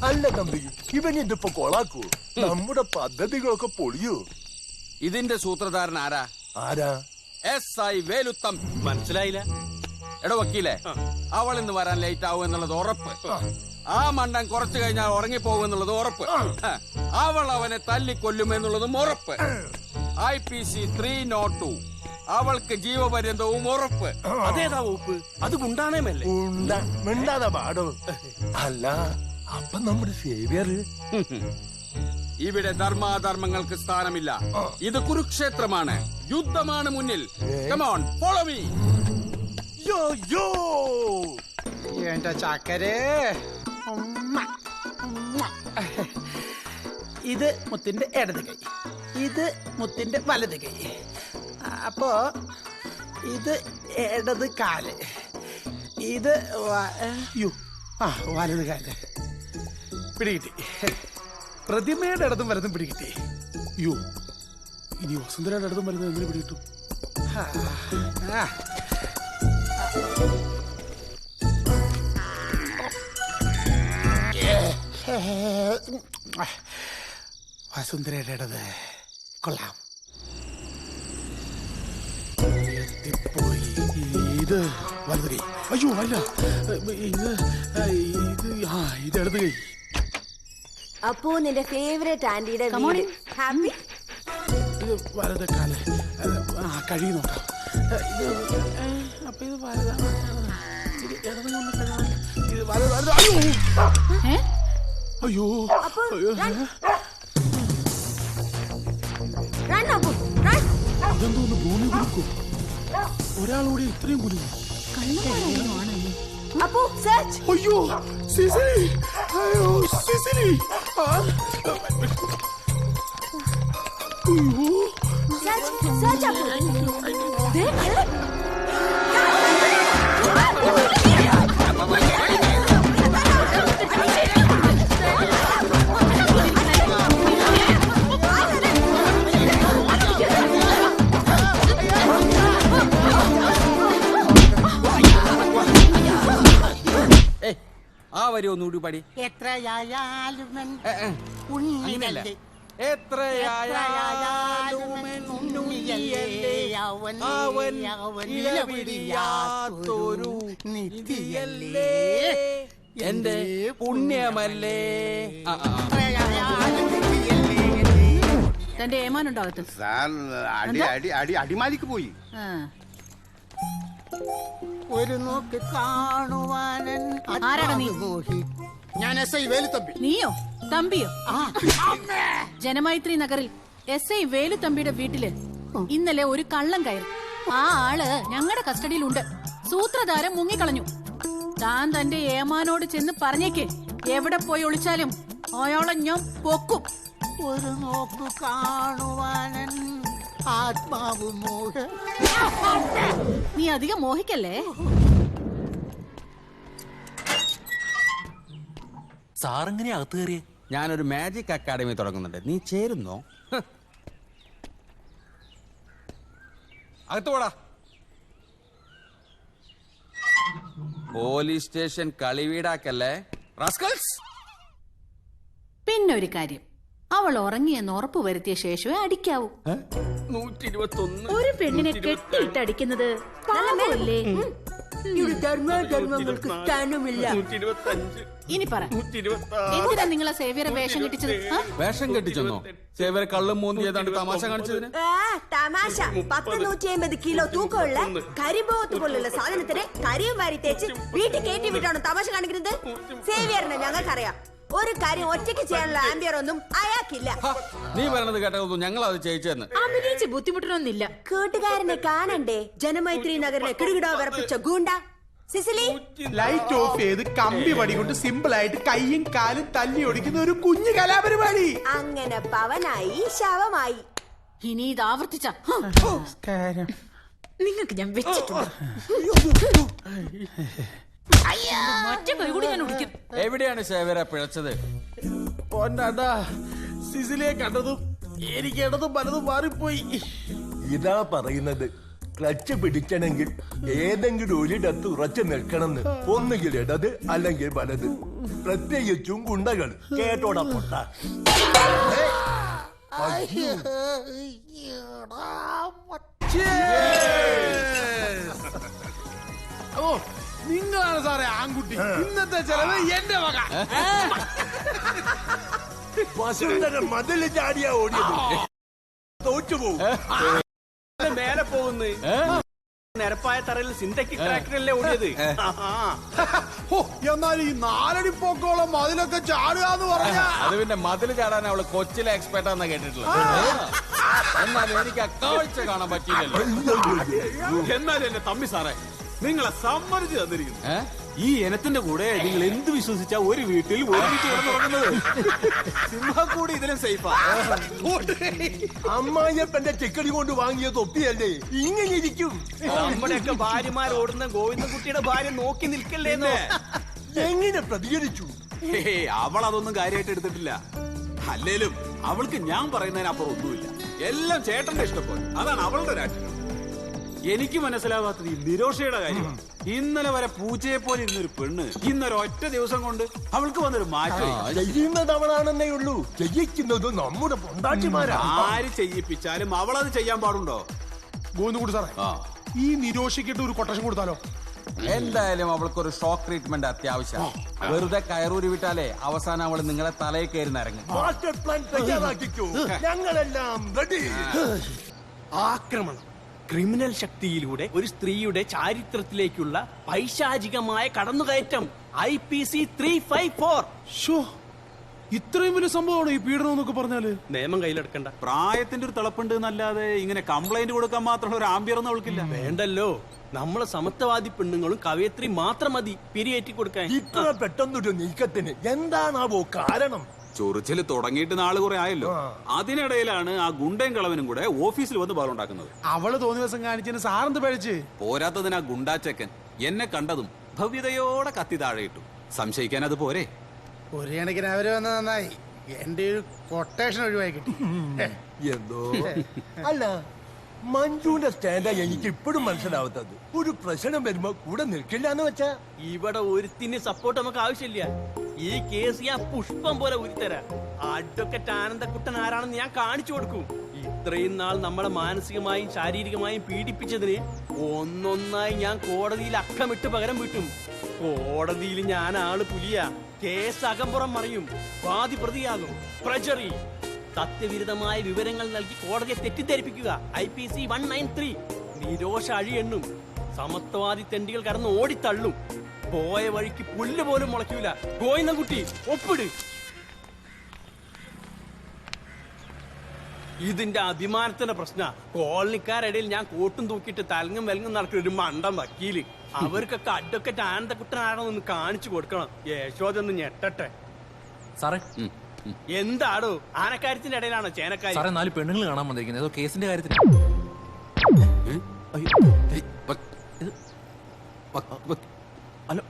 അല്ല തമ്പി, ഇവനിതിപ്പോ കൊളാക്കൂ. നമ്മുടെ പദ്ധതികളൊക്കെ പൊളിയൂ. ഇതിന്റെ സൂത്രധാരൻ ആരാ? ആരാ? SI വേലുത്തം. മനസ്സിലായില്ല. എടോ വക്കീലെ, അവൾ ഇന്ന് വരാൻ ലേറ്റ് ആവും എന്നുള്ളത് ഉറപ്പ്. ആ മണ്ടൻ കുറച്ചു കഴിഞ്ഞാൽ ഉറങ്ങിപ്പോകും എന്നുള്ളത് ഉറപ്പ്. അവൾ അവനെ തല്ലിക്കൊല്ലുമെന്നുള്ളതും ഉറപ്പ്. IPC 302 അവൾക്ക് ജീവപര്യന്തവും ഉറപ്പ്. അതേതാ വകുപ്പ്? അത് ഗുണ്ടാണേമല്ലേ? മിണ്ടാതെ പാടോ. അല്ല, അപ്പൊ നമ്മുടെ സേവിയർ? ഇവിടെ ധർമാധർമ്മങ്ങൾക്ക് സ്ഥാനമില്ല. ഇത് കുരുക്ഷേത്രമാണ്, യുദ്ധമാണ് മുന്നിൽ. Come on, follow me. യോ യോ എന്റെ ചക്കരേ. ഇത് മുത്തിന്റെ ഇടത് കൈ, ഇത് മുത്തിന്റെ വലത് കൈ. അപ്പോ ഇത് ഇടത് കാല്, ഇത് വലത് കാല്. പിടികിട്ടി. പ്രതിമയുടെ ഇടതും വലതും പിടികിട്ടി. യോ, ഇനി വസുന്ധരയുടെ ഇടതും വലതും എങ്ങനെ പിടികിട്ടും? വസുന്ധരയുടെ ഇടത് കൊള്ളാം. എത്തിപ്പോയി. ഇത് വലത് കൈ. അയ്യോ അല്ല, ഇത് ഇടത് കൈ. അപ്പോ നിന്റെ ഫേവറേറ്റ് ആന്റിയുടെ ഹാപ്പി. ഇത് വലത് കാല്. കഴി നോക്കാം. അപ്പൊ ഇത് വലതാണ്. ഇത് ഇടത് ഇത് വലത്. അയ്യോ അയ്യോ, ഇതെന്തോന്ന് ഭൂമി കുലുക്കും. ഒരാളോടെ ഇത്രയും കുലുക്കും. അയ്യോ സിസിലി, അയ്യോ സിസിലി. ആ വരി ഒന്നുകൂടി പാടി. എത്രയായാലും എന്റെ പുണ്യമല്ലേ. തന്റെ ഏമാനുണ്ടാകത്ത് അടിമാലിക്ക് പോയി. ഒരു നോക്ക് കാണുവാനൻ. ആരാണ് നീ? ഞാൻ SI വേലുത്തമ്പി. നീയോ? തമ്പിയോ? ജനമൈത്രി നഗറിൽ SI വേലുത്തമ്പിയുടെ വീട്ടില് ഇന്നലെ ഒരു കള്ളം കയറി. ആ ആള് ഞങ്ങളുടെ കസ്റ്റഡിയിലുണ്ട്. സൂത്രധാരൻ മുങ്ങിക്കളഞ്ഞു. താൻ തന്റെ ഏമാനോട് ചെന്ന് പറഞ്ഞേക്ക്, എവിടെ പോയി ഒളിച്ചാലും അയാളെ ഞാൻ പൊക്കും. ഒരു നോക്ക് കാണുവാനൻ ആത്മാവ് മോഹ. നീ അധികം മോഹിക്കല്ലേ. സാറെങ്ങനെ അകത്ത് കയറിയേ? ഞാനൊരു മാജിക് അക്കാഡമി തുടങ്ങുന്നുണ്ട്, നീ ചേരുന്നോ? അകത്ത് പോടാ. പോലീസ് സ്റ്റേഷൻ കളിവീടാക്കല്ലേ റാസ്കൽസ്. പിന്നൊരു കാര്യം, അവൾ ഉറങ്ങിയെന്ന് ഉറപ്പ് വരുത്തിയ ശേഷമേ അടിക്കാവൂ. 121. ഒരു പെണ്ണിനെ കെട്ടിയിട്ട് അടിക്കുന്നത് പാപമല്ലേ? ധർമ്മങ്ങൾക്ക് സ്ഥാനമില്ല. 125. ഇനി പറ, എന്തിനാ നിങ്ങളെ സേവിയറെ വേഷം കെട്ടിച്ചത്? വേഷം കെട്ടിച്ചെന്നോ? സേവരെ കള്ളും മൂന്ന് ചെയ്താണ്ട് തമാശ കാണിച്ചതിന്? തമാശ. 150 കിലോ തൂക്കമുള്ള കരിമ്പോത്ത് പോലുള്ള സാധനത്തിന് കരിയും വാരി തേച്ച് വീട്ടിൽ കയറ്റി വിട്ടാണോ തമാശ കാണിക്കുന്നത്? സേവിയറിനെ ഞങ്ങൾക്കറിയാം. ഒരു കാര്യം ഒറ്റയ്ക്ക് ചെയ്യാനുള്ള ആംബിയർ ഒന്നും അയാൾക്കില്ല. നീ പറയണത് കേട്ടതൊന്നും ഞങ്ങൾ അത് ചെയ്യിച്ചെന്ന്. അഭിനയിച്ച് ബുദ്ധിമുട്ടണമെന്നില്ല. കൂട്ടുകാരനെ കാണണ്ടേ? ജനമൈത്രി നഗറിനെ കിടുകിടോ വിറപ്പിച്ച ഗൂണ്ട സിസിലി. ലൈറ്റ് ഓഫ് ചെയ്ത് കമ്പി വടി കൊണ്ട് സിമ്പിൾ ആയിട്ട് കൈയും കാലും തല്ലി ഒടിക്കുന്ന ഒരു കുഞ്ഞു കലാപരിപാടി. അങ്ങനെ പവനായി ശവമായി. ഇനി ഇത് ആവർത്തിച്ച നിങ്ങൾക്ക് ഞാൻ വെച്ചിട്ടുണ്ട്. മറ്റേ കൈ കൂടി ഞാൻ ഒടിക്കും. എവിടെയാണ് സേവരെ പിഴച്ചത്? പൊന്നാണ്ടാ, സിസിലിയെ കണ്ടതും എനിക്ക് ഇടതും പലതും മാറിപ്പോയി. ഇതാ പറയുന്നത്, ക്ലച്ച് പിടിക്കണമെങ്കിൽ ഏതെങ്കിലും ഒരിടത്ത് ഉറച്ചു നിൽക്കണമെന്ന് ഒന്നുകിൽ ഇടത് അല്ലെങ്കിൽ വലത്, പ്രത്യേകിച്ചും ഗുണ്ടകൾ. കേട്ടോടാ പൊട്ട. ഓ, നിങ്ങളാണ് സാറേ ആൺകുട്ടി. ഇന്നത്തെ ചെലവ് എന്റെ വക. വസുന്ധര മതില് ചാടിയാ ഓടിയത്. തോറ്റുപോകും. മേലെ പോകുന്നു. നിരപ്പായ തറയിൽ സിന്തറ്റിക് ട്രാക്ടറല്ലേ ഓടിയത്. ഓ, എന്നാൽ ഈ 4 അടി പൊക്കോളം അതിലൊക്കെ ചാടുക എന്ന് പറഞ്ഞാ അത് പിന്നെ മതില് ചാടാൻ അവള് കൊച്ചിലെ എക്സ്പെർട്ട് ആണെന്ന് കേട്ടിട്ടുള്ളത്. എന്നാൽ എനിക്ക് ആ കാഴ്ച കാണാൻ പറ്റിയില്ലല്ലോ. എന്നാലും എന്റെ തമ്മി സാറേ, നിങ്ങളെ സമ്മതിച്ചു തന്നിരിക്കുന്നു. ഈ ഇനത്തിന്റെ കൂടെ നിങ്ങൾ എന്ത് വിശ്വസിച്ചാ ഒരു വീട്ടിൽ ഒരുമിച്ച് കിടന്നുറങ്ങുന്നത്? സിംഹക്കൂടി ഇതിലും സേഫാ. അമ്മായിയപ്പന്റെ ചിക്കടി കൊണ്ട് വാങ്ങിയ തൊപ്പിയല്ലേ ഇങ്ങനെ ഇരിക്കും. നമ്മുടെയൊക്കെ ഭാര്യമാർ ഓടുന്ന ഗോവിന്ദൻകുട്ടിയുടെ ഭാര്യ നോക്കി നിൽക്കല്ലേന്നോ. എങ്ങനെ പ്രതികരിച്ചു? അവൾ അതൊന്നും കാര്യമായിട്ട് എടുത്തിട്ടില്ല. അല്ലേലും അവൾക്ക് ഞാൻ പറയുന്നതിനപ്പുറം ഒന്നുമില്ല. എല്ലാം ചേട്ടന്റെ ഇഷ്ടപ്പോലെ. അതാണ് അവളുടെ രാഷ്ട്രീയം. എനിക്ക് മനസ്സിലാവാത്തത് ഈ നിരോഷയുടെ കാര്യം. ഇന്നലെ വരെ പൂച്ചയെ പോലെ ഇരുന്നൊരു പെണ്ണ് ഇന്നൊരൊറ്റ ദിവസം കൊണ്ട് അവൾക്ക് വന്നൊരു മാറ്റം. ചെയ്യുന്നത് അവളാണെന്നേ ഉള്ളൂ, ചെയ്യിക്കുന്നത് നമ്മുടെ പൊണ്ടാട്ടിമാരാ. ആര് ചെയ്യിപ്പിച്ചാലും അവളത് ചെയ്യാൻ പാടുണ്ടോ? ഗോവിന്ദൻകുട്ടി സാറേ, ഈ നിരോഷിക്കിട്ട് ഒരു കൊട്ടേഷൻ കൊടുത്താലോ? എന്തായാലും അവൾക്കൊരു ഷോക്ക് ട്രീറ്റ്മെന്റ് അത്യാവശ്യം. വെറുതെ കയറൂരി വിട്ടാലേ അവസാനം അവള് നിങ്ങളെ തലയിൽ കയറി നിരങ്ങും. മാസ്റ്റർ പ്ലാൻ തയ്യാറാക്കിക്കോ, ഞങ്ങളെല്ലാം റെഡി. ആക്രമണം, ക്രിമിനൽ ശക്തിയിലൂടെ ഒരു സ്ത്രീയുടെ ചാരിത്രത്തിലേക്കുള്ള പൈശാചികമായ കടന്നുകയറ്റം. IPC 354. ഷോ, ഇത്രയും വലിയ സംഭവമാണ് ഈ പീഡനം എന്നൊക്കെ പറഞ്ഞാല്. നിയമം കയ്യിലെടുക്കണ്ട. പ്രായത്തിന്റെ ഒരു തിളപ്പുണ്ട് എന്നല്ലാതെ ഇങ്ങനെ കംപ്ലൈന്റ് കൊടുക്കാൻ മാത്രമുള്ള ഒരു ആംബിയറൊന്നും അവൾക്കില്ല. വേണ്ടല്ലോ, നമ്മളെ സമത്വവാദി പെണ്ണുങ്ങളും കവയത്രി മാത്രം മതി പിരിയേറ്റി കൊടുക്കാൻ. ഇത്ര പെട്ടെന്നൊരു നീക്കത്തിന് എന്താണാവോ കാരണം? ചൊറിച്ചില് തുടങ്ങിയിട്ട് നാള് കുറെ ആയല്ലോ. അതിനിടയിലാണ് ആ ഗുണ്ടയും കളവനും കൂടെ ഓഫീസിൽ വന്ന് ബഹളുണ്ടാക്കുന്നത്. അവള് തോന്നിയ ദിവസം കാണിച്ചതിന് സാറെന്ത് പഴിച്ച്? പോരാത്തതിന് ആ ഗുണ്ടാച്ചക്കൻ എന്നെ കണ്ടതും ഭവ്യതയോടെ കത്തി താഴെ ഇട്ടു. സംശയിക്കാൻ അത് പോരെ? ഒരു കണക്കിന് അവര് വന്നത് നന്നായി. എന്റെ ഒരു കൊട്ടേഷൻ ഒഴിവായി കിട്ടി. എന്തോ അല്ല, മഞ്ജുവിന്റെ സ്റ്റാൻഡാ എനിക്ക് ഇപ്പോഴും മനസ്സിലാവാത്തത്. ഒരു പ്രശ്നം വരുമ്പോ കൂടെ നിൽക്കില്ല എന്ന് വെച്ചാ. ഇവിടെ ഒരുത്തിന് സപ്പോർട്ട് നമുക്ക് ആവശ്യമില്ല. ഈ കേസ് ഞാൻ പുഷ്പം പോലെ ഉരുത്തരാ. അഡ്വക്കറ്റ് ആനന്ദക്കുട്ടൻ ആരാണെന്ന് ഞാൻ കാണിച്ചു കൊടുക്കും. ഇത്രയും നാൾ നമ്മളെ മാനസികമായും ശാരീരികമായും പീഡിപ്പിച്ചതിന് ഒന്നൊന്നായി ഞാൻ കോടതിയിൽ അക്കമിട്ട് പകരം വീട്ടും. കോടതിയിൽ ഞാൻ ആള് പുലിയ. കേസ് അകമ്പുറം മറിയും. വാദി പ്രതിയാകും. പ്രജറി, സത്യവിരുദ്ധമായ വിവരങ്ങൾ നൽകി കോടതിയെ തെറ്റിദ്ധരിപ്പിക്കുക. IPC 193. നിരോഷ അഴിയെണ്ണും. സമത്വവാദി തെണ്ടികൾ കടന്ന് ഓടിത്തള്ളും. പോയ വഴിക്ക് പുല്ല് പോലും മുളയ്ക്കൂല. ഗോവിന്ദൻകുട്ടി ഒപ്പിട്. ഇതിന്റെ അഭിമാനത്തിന്റെ പ്രശ്ന. കോളനിക്കാരിടയിൽ ഞാൻ കോട്ടും തൂക്കിയിട്ട് തലങ്ങും വെലങ്ങും നടക്കുന്ന ഒരു മണ്ടം വക്കീല്. അവർക്കൊക്കെ അഡ്വക്കറ്റ് ആനന്ദക്കുട്ടനാണെന്ന് കാണിച്ചു കൊടുക്കണം. യശോദൊന്ന് ഞെട്ടട്ടെ. സാറേ, എന്താടോ ആനക്കാര്യത്തിന്റെ ഇടയിലാണോ ചേനക്കാരി? സാറേ, 4 പെണ്ണുങ്ങൾ കാണാൻ വന്നിരിക്കുന്നത് ഏതോ കേസിന്റെ കാര്യത്തിന്. ഹലോ